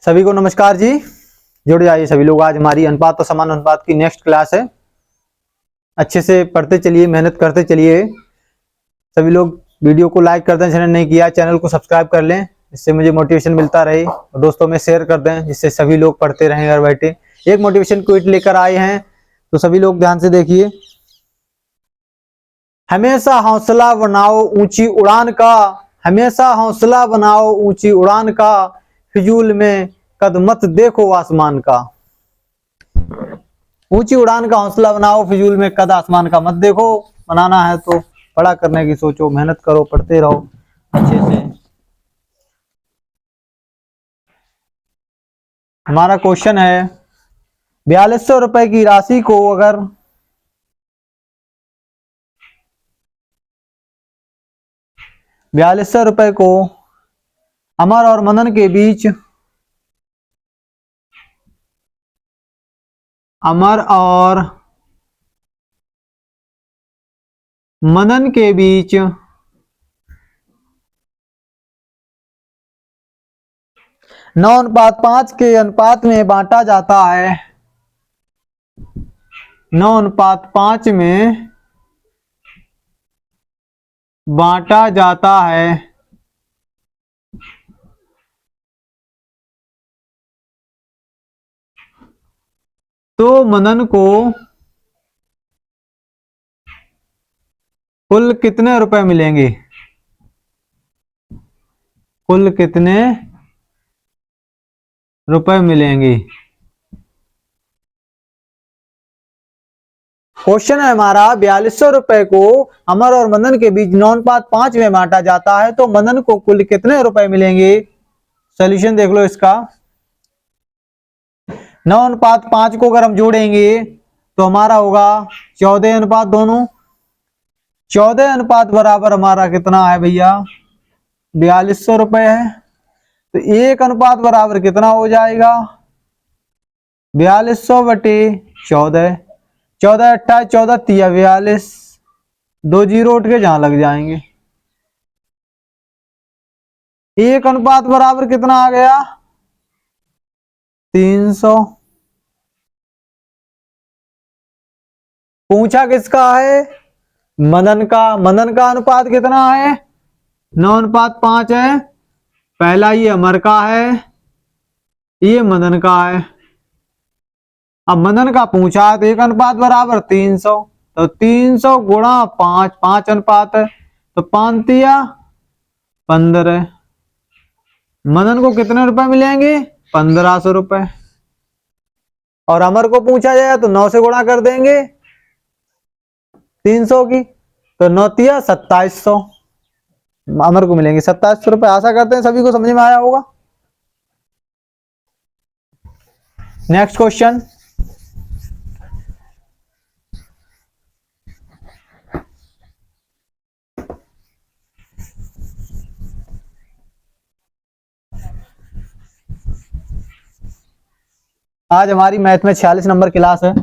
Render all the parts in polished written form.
सभी को नमस्कार जी। जुड़ जाइए सभी लोग। आज हमारी अनुपात और समान अनुपात की नेक्स्ट क्लास है। अच्छे से पढ़ते चलिए, मेहनत करते चलिए। सभी लोग वीडियो को लाइक कर दें, चैनल नहीं किया चैनल को सब्सक्राइब कर लें, इससे मुझे मोटिवेशन मिलता रहे। और दोस्तों में शेयर कर दें जिससे सभी लोग पढ़ते रहें घर बैठे। एक मोटिवेशन क्विज लेकर आए हैं, तो सभी लोग ध्यान से देखिए। हमेशा हौसला बनाओ ऊंची उड़ान का, हमेशा हौसला बनाओ ऊंची उड़ान का, फिजूल में कद मत देखो आसमान का। ऊंची उड़ान का हौसला बनाओ, फिजूल में कद आसमान का मत देखो। बनाना है तो बड़ा करने की सोचो, मेहनत करो, पढ़ते रहो अच्छे से। हमारा क्वेश्चन है 4200 रुपए की राशि को अगर 4200 रुपए को अमर और मदन के बीच, अमर और मदन के बीच 9:5 के अनुपात में बांटा जाता है, 9:5 में बांटा जाता है, तो मदन को कुल कितने रुपए मिलेंगे? कुल कितने रुपए मिलेंगे? क्वेश्चन है हमारा 4200 रुपए को अमर और मदन के बीच 9:5 में बांटा जाता है, तो मदन को कुल कितने रुपए मिलेंगे? सॉल्यूशन देख लो इसका। 9:5 को अगर हम जोड़ेंगे तो हमारा होगा 14 अनुपात दोनों। 14 अनुपात बराबर हमारा कितना है भैया? 4200 रुपए है। तो 1 अनुपात बराबर कितना हो जाएगा? 4200 बटे 14। 14 28 14 तिया 42। 2 जीरो उठ के जहां लग जाएंगे। 1 अनुपात बराबर कितना आ गया? 300। पूछा किसका है? मदन का। मदन का अनुपात कितना है? 9:5 है। पहला ये अमर का है, ये मदन का है। अब मदन का पूछा है तो 1 अनुपात बराबर 300, तो 300 गुणा 5, 5 अनुपात है तो 5 तिया 15। मदन को कितने रुपए मिलेंगे? 1500 रुपए। और अमर को पूछा जाए तो 9 से गुणा कर देंगे 300 की, तो 9 तिया 2700। अमर को मिलेंगे 2700 रुपए। आशा करते हैं सभी को समझ में आया होगा। Next question. आज हमारी मैथ में 46 नंबर क्लास है।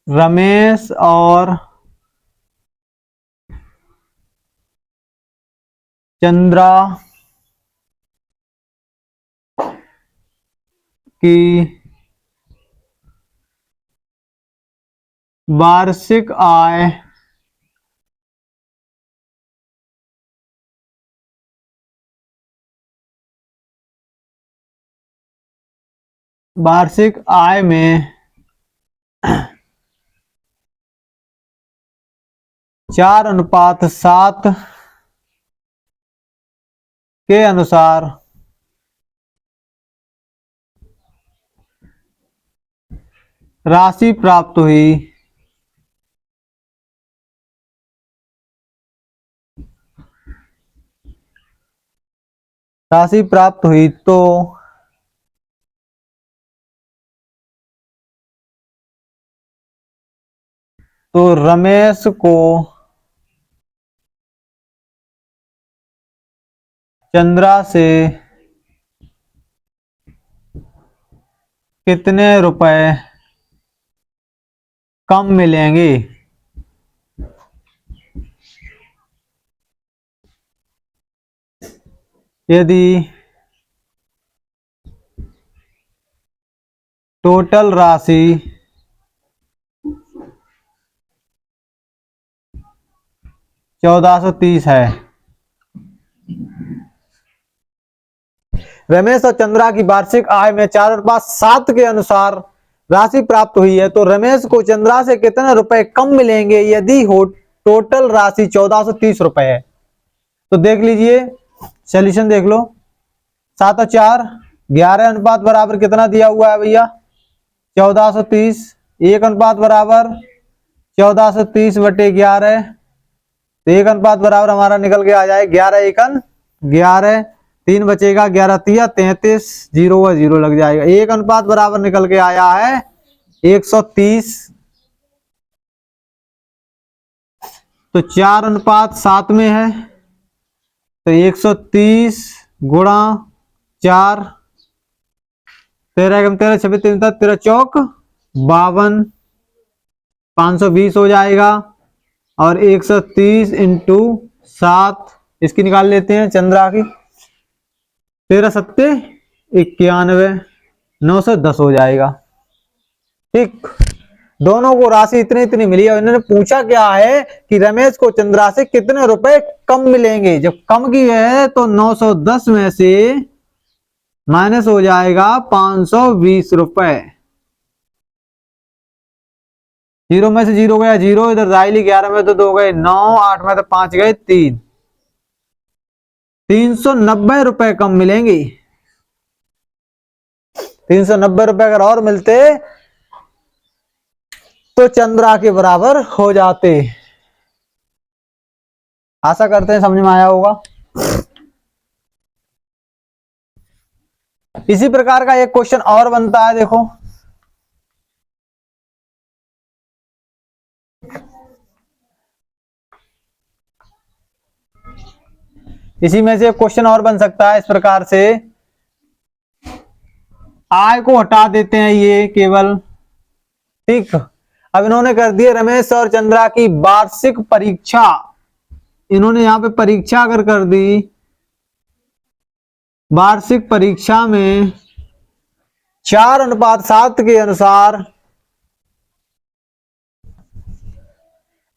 रमेश और चंद्रा की वार्षिक आय में 4:7 के अनुसार राशि प्राप्त हुई। राशि प्राप्त हुई तो रमेश को चंद्रा से कितने रुपए कम मिलेंगे? यदि टोटल राशि 1430 है, रमेश और चंद्रा की वार्षिक आय में 4:7 के अनुसार राशि प्राप्त हुई है, तो रमेश को चंद्रा से कितने रुपए कम मिलेंगे यदि हो टोटल राशि 1430 रुपए है। तो देख लीजिए, सॉल्यूशन देख लो। 7 और 4 11 अनुपात बराबर कितना दिया हुआ है भैया 1430। 1 अनुपात बराबर 1430 बटे 11। तो 1 अनुपात बराबर हमारा निकल के आ जाए 11 एकन 11। 3 बचेगा 11 तिया 33, 0 व 0 लग जाएगा। 1 अनुपात बराबर निकल के आया है 130। तो 4 अनुपात 7 में है, तो 130 गुणा 4, 13 एकम 13 26 3 13 चौक 52, 520 हो जाएगा। और 130 इंटू 7 इसकी निकाल लेते हैं चंद्रा की। 13 सत्ते 91, 910 हो जाएगा। ठीक, दोनों को राशि इतनी इतनी मिली और इन्होंने पूछा क्या है कि रमेश को चंद्रा से कितने रुपए कम मिलेंगे। जब कम की है तो 910 में से माइनस हो जाएगा 520 रुपए। 0 में से 0 गया 0, इधर राइली 11 में तो 2 गए 9, 8 में तो 5 गए 3, 390 रुपए कम मिलेंगे। 390 रुपए अगर और मिलते तो चंद्रा के बराबर हो जाते। आशा करते हैं समझ में आया होगा। इसी प्रकार का एक क्वेश्चन और बनता है, देखो। इसी में से एक क्वेश्चन और बन सकता है इस प्रकार से। आय को हटा देते हैं ये केवल। ठीक, अब इन्होंने कर दिए रमेश और चंद्रा की वार्षिक परीक्षा। इन्होंने यहां पे परीक्षा अगर कर दी, वार्षिक परीक्षा में 4:7 के अनुसार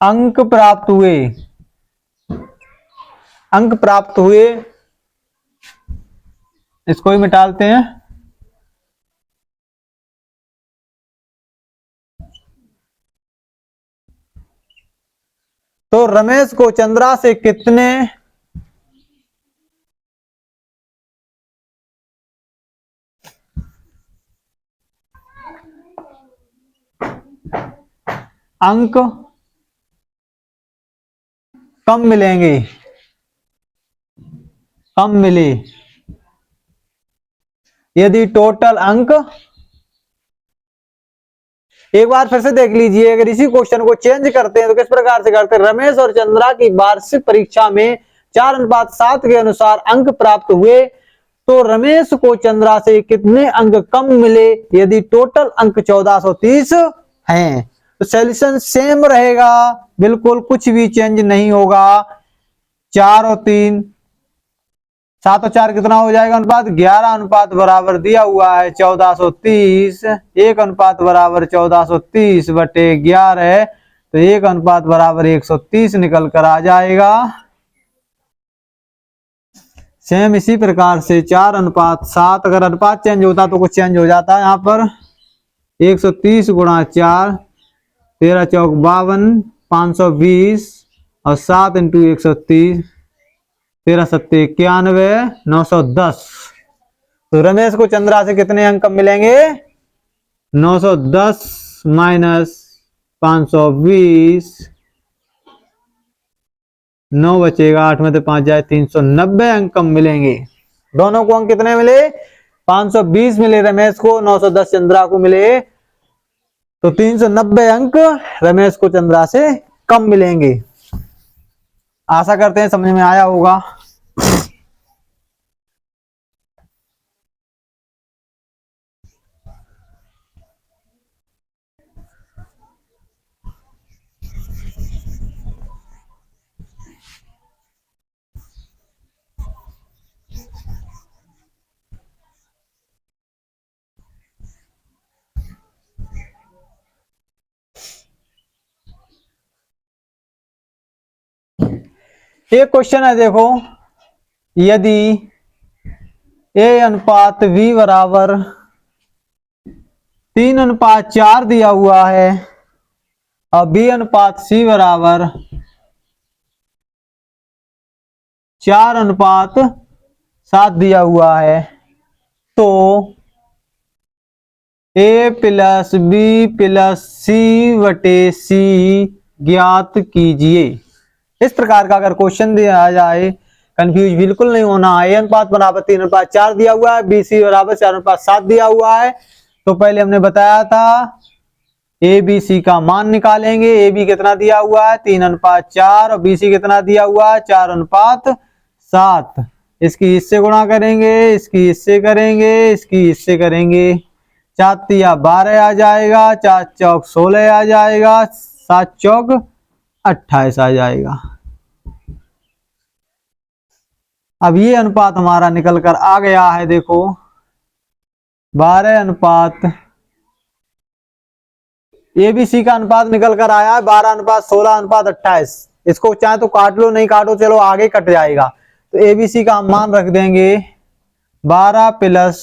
अंक प्राप्त हुए। अंक प्राप्त हुए, इसको ही मिटालते हैं। तो रमेश को चंद्रा से कितने अंक कम मिलेंगे, कम मिले यदि टोटल अंक। एक बार फिर से देख लीजिए, अगर इसी क्वेश्चन को चेंज करते हैं तो किस प्रकार से करते हैं। रमेश और चंद्रा की वार्षिक परीक्षा में 4:7 के अनुसार अंक प्राप्त हुए, तो रमेश को चंद्रा से कितने अंक कम मिले यदि टोटल अंक 1430 हैं। तो सॉल्यूशन सेम रहेगा, बिल्कुल कुछ भी चेंज नहीं होगा। 4 और 3, 7 और 4 कितना हो जाएगा अनुपात 11 अनुपात बराबर दिया हुआ है 1430। 1 अनुपात बराबर 1430 बटे 11, तो 1 अनुपात बराबर 130 निकल कर आ जाएगा। सेम इसी प्रकार से 4:7, अगर अनुपात चेंज होता तो कुछ चेंज हो जाता है यहाँ पर। 130 गुणा 4, 13 चौक 52, 520 और 7 इंटू 130, 13 सत्ते 91, 910। तो रमेश को चंद्रा से कितने अंक कम मिलेंगे 910 माइनस 520, 9 बचेगा 8 में से 5 जाए 390 अंक कम मिलेंगे। दोनों को अंक कितने मिले 520 मिले रमेश को, 910 चंद्रा को मिले, तो 390 अंक रमेश को चंद्रा से कम मिलेंगे। आशा करते हैं समझ में आया होगा। एक क्वेश्चन है देखो, यदि A अनुपात V बराबर 3:4 दिया हुआ है और B अनुपात C बराबर 4:7 दिया हुआ है, तो A plus B plus C बटे C ज्ञात कीजिए। इस प्रकार का अगर क्वेश्चन दिया जाए, कंफ्यूज बिल्कुल नहीं होना है। A अनुपात बराबर 3:4 दिया हुआ है, BC बराबर 4:7 दिया हुआ है, तो पहले हमने बताया था ABC का मान निकालेंगे। AB कितना दिया हुआ है 3:4 और BC कितना दिया हुआ है 4:7। इसकी इससे गुणा करेंगे, इसकी इससे करेंगे, इसकी इससे करेंगे, 4 12 आ जाएगा, 4 चौक 16 आ जाएगा, 7 चौक 28 आ जाएगा। अब ये अनुपात हमारा निकल कर आ गया है, देखो 12:, ABC का अनुपात निकल कर आया है 12:16:28। इसको चाहे तो काट लो, नहीं काटो चलो आगे कट जाएगा। तो ABC का हम मान रख देंगे 12 प्लस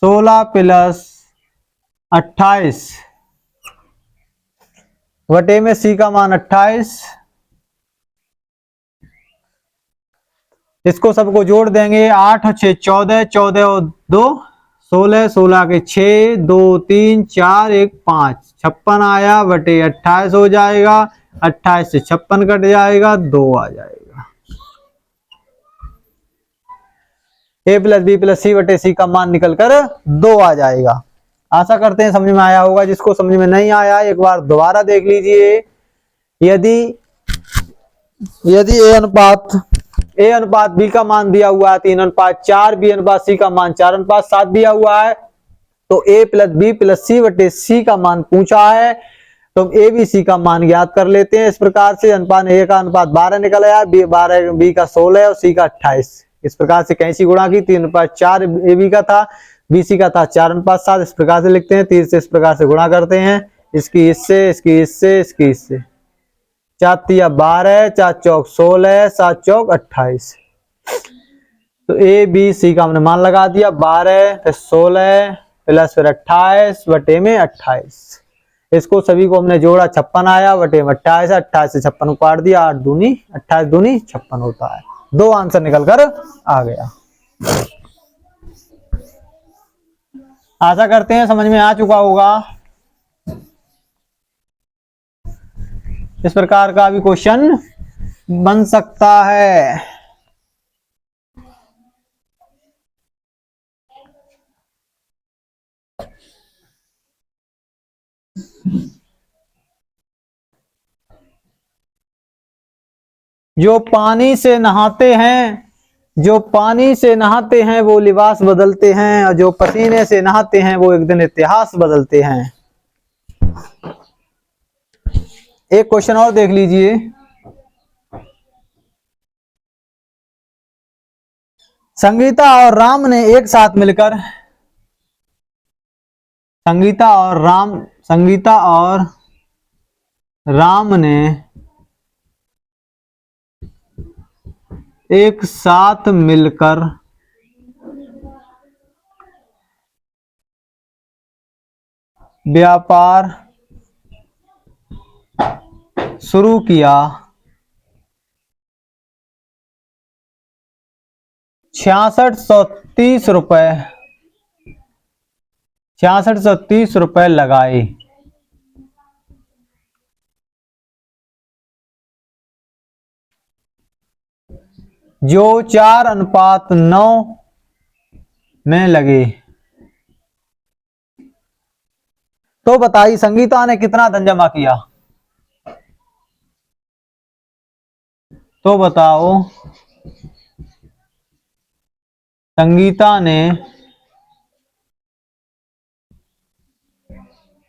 16 प्लस 28 वटे में C का मान 28। इसको सबको जोड़ देंगे, 8 और 6 14, 14 और 2 16, 16 के 6, 2 3 4 1 5, 56 आया बटे 28 हो जाएगा, 28 से 56 कट जाएगा, 2 आ जाएगा। A plus B plus C बटे C का मान निकलकर 2 आ जाएगा। आशा करते हैं समझ में आया होगा। जिसको समझ में नहीं आया एक बार दोबारा देख लीजिए। यदि A अनुपात B का मान दिया हुआ है 3:4, B अनुपात C का मान 4:7 दिया हुआ है, तो A plus B plus C बटे C का मान पूछा है, तो A B C का मान ज्ञात कर लेते हैं। इस प्रकार से अनुपात A का अनुपात 12 निकल आया, B का 16 और C का 28। इस प्रकार से कैसी गुणा की, 3:4 AB का था, BC का था 4:7। इस प्रकार से लिखते हैं, 3 से इस प्रकार से गुणा करते हैं, इसकी इससे, इसकी इससे, इसकी इससे, 4 12, 4 चौक 16, 7 चौक 28। तो A B C का हमने मान लगा दिया, 12 फिर 16 प्लस फिर 28 बटे में 28। इसको सभी को हमने जोड़ा, 56 आया बटे में 28, 28 से 56 को काट दिया, 8 दूनी 28 दूनी 56 होता है। 2 आंसर निकल कर आ गया। आशा करते हैं समझ में आ चुका होगा। इस प्रकार का भी क्वेश्चन बन सकता है। जो पानी से नहाते हैं वो लिबास बदलते हैं, और जो पसीने से नहाते हैं वो एक दिन इतिहास बदलते हैं। एक क्वेश्चन और देख लीजिए। संगीता और राम ने एक साथ मिलकर संगीता और राम ने एक साथ मिलकर व्यापार शुरू किया। 6630 रुपए लगाए। जो 4:9 में लगे, तो बताइए संगीता ने कितना धन जमा किया। तो बताओ संगीता ने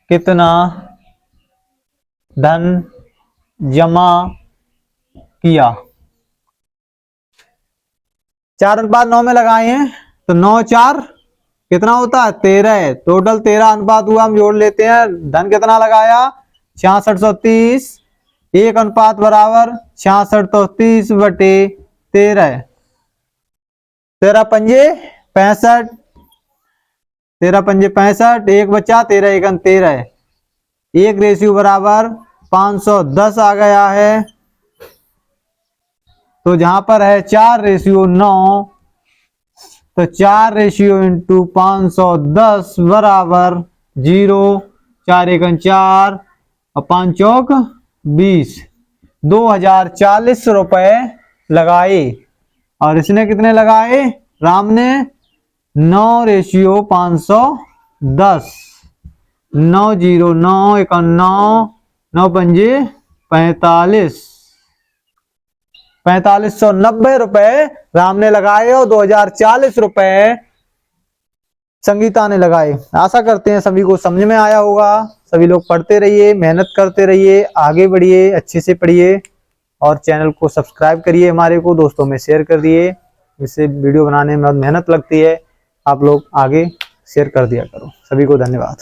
कितना धन जमा किया। 4:9 में लगाए हैं, तो 9 4 कितना होता है 13, टोटल 13 अनुपात हुआ। हम जोड़ लेते हैं, धन कितना लगाया 6630, 1 अनुपात बराबर 66 तो 30/13। 13 पंजे 65, 13 पंजे 65, 1 बचा, 13 एकन 13 है। 1 रेशियो बराबर 510 आ गया है। तो जहां पर है 4 रेशियो 9, तो 4 रेशियो इंटू 510 बराबर 0। 4 एकन 4 और 5 चौक 20। 2040 रुपए लगाए। और इसने कितने लगाए? राम ने 9 रेशियो 510। 9 0 9 एकन 9, 9 पंजे 45। 4590 रुपए राम ने लगाए और 2040 रुपए संगीता ने लगाए। आशा करते हैं सभी को समझ में आया होगा। सभी लोग पढ़ते रहिए, मेहनत करते रहिए, आगे बढ़िए, अच्छे से पढ़िए और चैनल को सब्सक्राइब करिए, हमारे को दोस्तों में शेयर कर दिए। इससे वीडियो बनाने में बहुत मेहनत लगती है, आप लोग आगे शेयर कर दिया करो। सभी को धन्यवाद।